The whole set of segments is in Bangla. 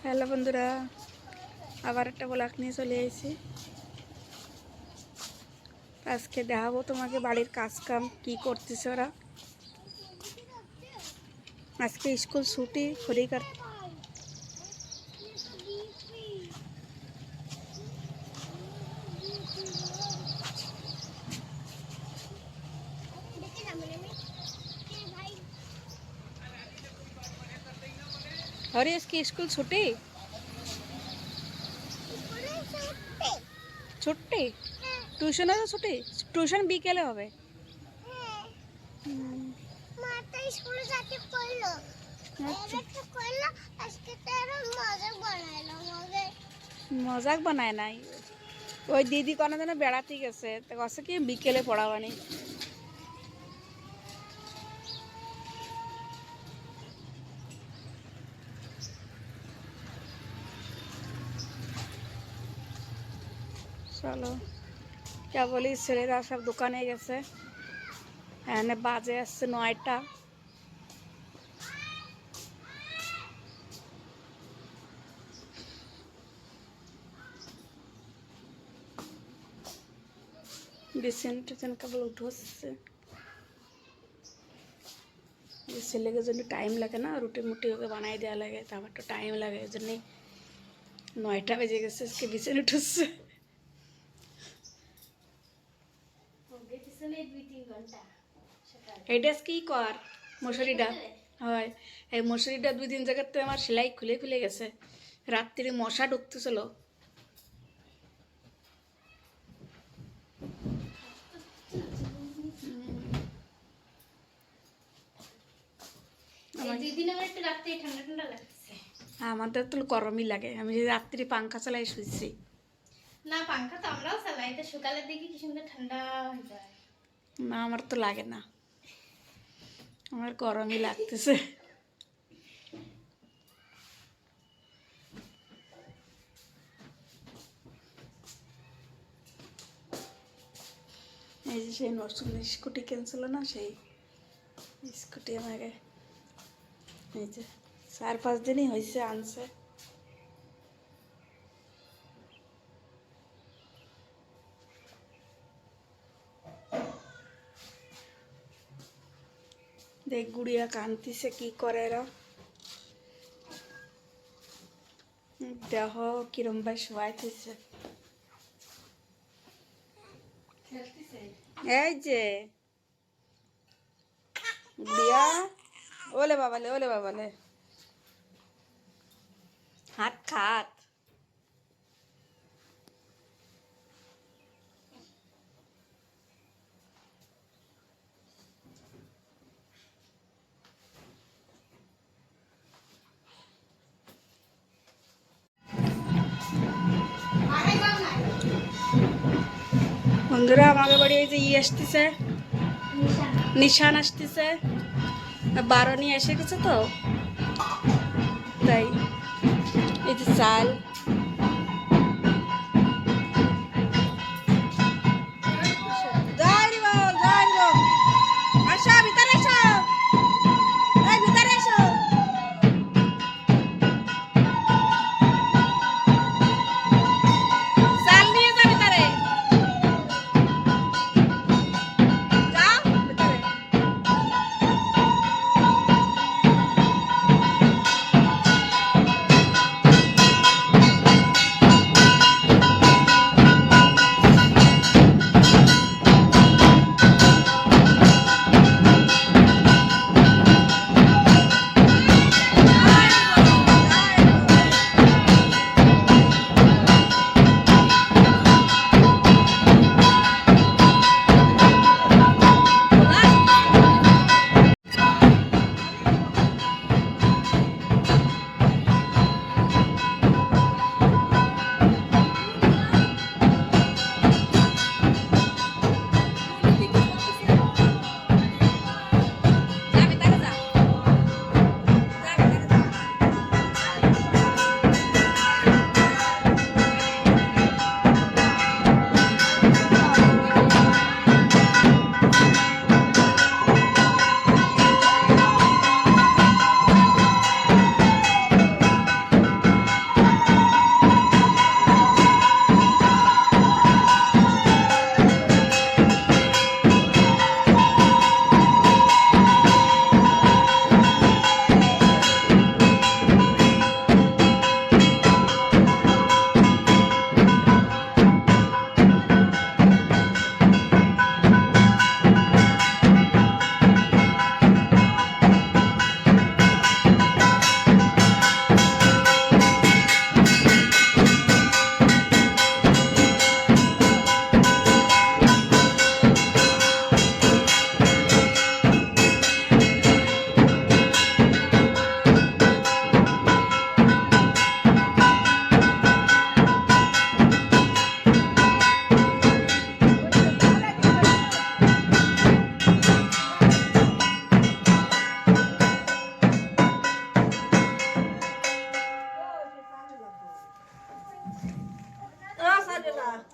হ্যালো বন্ধুরা, আবার একটা ব্লগ নিয়ে চলে এসেছি। আজকে দেখাবো তোমাকে বাড়ির কাজ কাম কী করতেছে ওরা। আজকে স্কুল ছুটি ঘড়ি কাট। अरे इसकी स्कूल छुट्टी छुट्टी টিউশনে তো ছুটি। টিউশন বিকেলে হবে। মজাক বানায় নাই, ওই দিদি কোনো দিন বেড়াতে গেছে তো কছে কি বিকেলে পড়াবানি। চলো क्या বলি, ছেলেরা সব দোকানে গেছে। এখানে বাজে আসছে 9টা। বিছান টিছান কেবল উঠছে। ছেলেকে জন্য টাইম লাগে না, রুটি মুটি ওকে বানাই দেওয়া লাগে, তারপর তো টাইম লাগে। ওই জন্যই 9টা বেজে গেছে, আজকে বিছান উঠছে। এইটা কি কর মশুরিটা হয়, এই মশুরিটা 2 দিন জায়গাতে আমার সেলাই খুলে খুলে গেছে। রাত্রিরে মশা ঢুকতেছিল। আমাদের তো গরমই লাগে, আমি রাত্রি পাঙ্খা চালাই শুয়েছি। না পাঙ্খা তো আমরাও চালাই, তো সকালের দিকে কি সুন্দর ঠান্ডা হয়ে যায়। না আমার তো লাগে না, আমার গরমই লাগতেছে। এই যে সেই নতুন স্কুটি কিনছিল না, সেই স্কুটি আমাকে এই যে 4-5 দিনই হয়েছে আনছে। দেখ গুড়িয়া কান্তিছে কি করে এরা। দেহ কিরম ভাই শোয়াইতেছে। এই যে গুড়িয়া, ওলে বাবালে ওলে বাবালে, হাত খাত। বন্ধুরা আমাদের বাড়ি এই যে আসতেছে, নিশান আসতেছে, বারণী এসে গেছে তো তাই। এই যে চাল,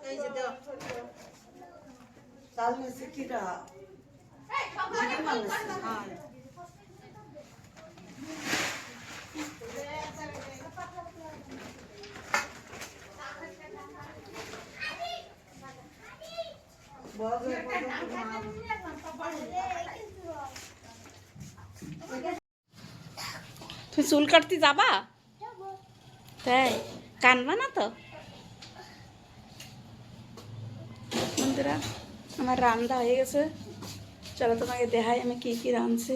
এই যে দাও চাল নিয়েছি কিটা জিরে মাল নিয়েছি হ্যাঁ তুমি চুল কাটতে যাবা? তাই কানবা না তো? বন্ধুরা আমার রান্না হয়ে গেছে, চলো তোমাকে দেখাই আমি কি কি রাঁধছি।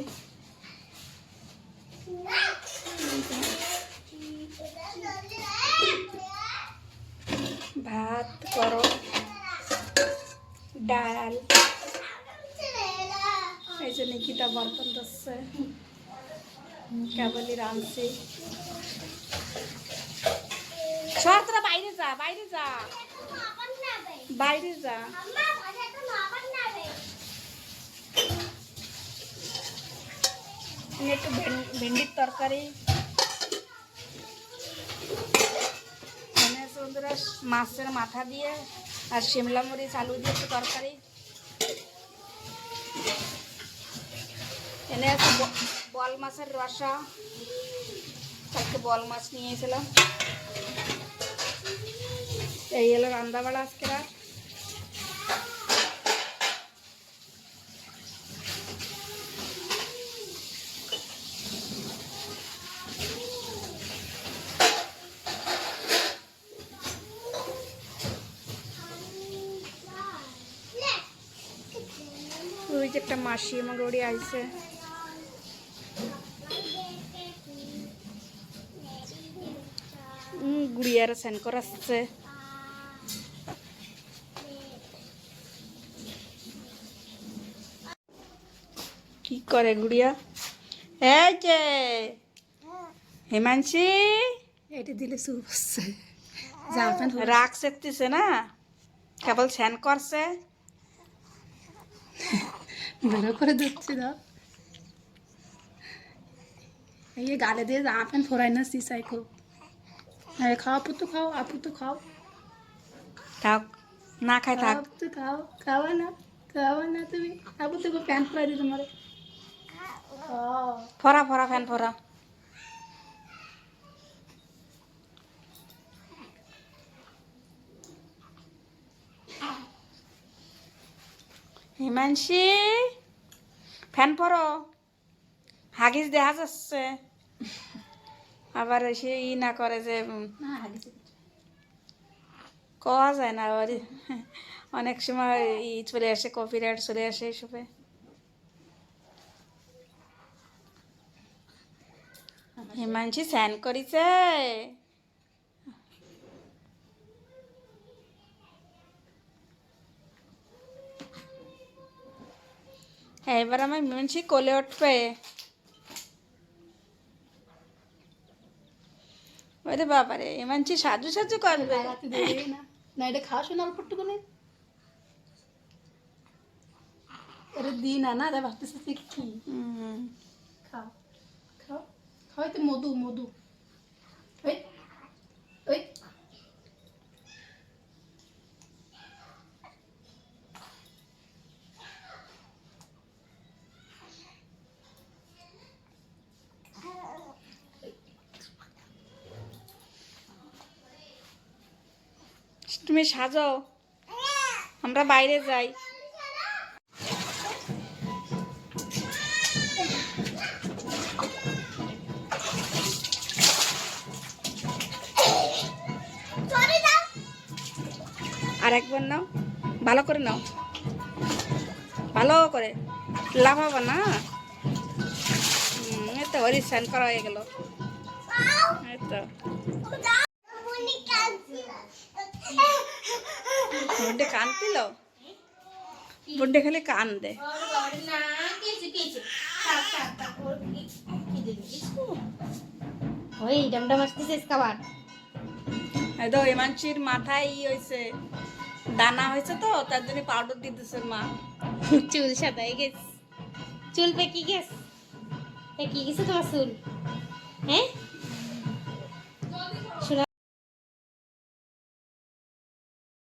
ভাত করো, ডাল, এই যে নিকিতা বর্তন ধরছে, কেবলই রাঁধছি। সব তোরা বাইরে যা, বাইরে যা, বাইরে যা। একটু ভেন্ডির তরকারি বন্ধুরা, মাছের মাথা দিয়ে আর শিমলা মরিচ আলু দিয়ে একটু তরকারি। এনে আছে বল মাছের রসা, কালকে বল মাছ নিয়ে এসেছিলাম। এই হলো রান্না বাড়া আজকে রাত। ওই যে একটা মাসি আমার ওড়ি আইছে, গুড়িয়ার স্যান করাচ্ছে। কি করে গুড়িয়া? এই যে হিমাংশী, এটা দিলে সুপ হচ্ছে, রাগ সেকতেছে না, কেবল স্যান করছে। বেরো করে দিচ্ছি দাও, এই গালে দিয়ে জামা প্যান্ট ফোরাই না সিসাই খুব। আরে খাও আপু, তো খাও, আপু তো খাও, থাক না খাই থাক। আপু তো খাও, খাওয়া না, খাওয়া না তুমি। আপু তো প্যান্ট ফোরাই দিই তোমার। ফরা ফরা ফ্যান ফরা। হিমাংশী ফ্যান পরো, হাগিস দেখা যাচ্ছে। আবার সে ই না করে যে কওয়া যায় না, আবার অনেক সময় ই চলে আসে, কপিরাইট চলে আসে এইসবে। হিমাংশী স্যান করিছে। হ্যাঁ, এবার আমার হিমাংশী কোলে উঠবে। ওরে বাবারে, হিমাংশী সাজু সাজু করবে। না এটা খাওয়া শোনা অল্প একটু করে এটা দিই না, না রে ভাবতেছে কি খাও, খাও, খাও, তো মধু, মধু, ওই ওই তুমি সাজো, আমরা বাইরে যাই। আর একবার নাও, ভালো করে নাও, ভালো করে লাফাবো না। এই তো ওরই স্যান করা হয়ে গেল। এই তো বুড্ডে কান্দিল, বুড্ডে খালি কান্দে। ওই ডমডম আসতেছে খাবার। এই তো হিমাংশীর মাথায় ই হয়েছে, দানা হয়েছে, তো তার জন্য পাউডার দিতেছে মা। চুল সাদাই গেছে, চুল পেকি গেছে, পেকি গেছে তোমার চুল, হ্যাঁ।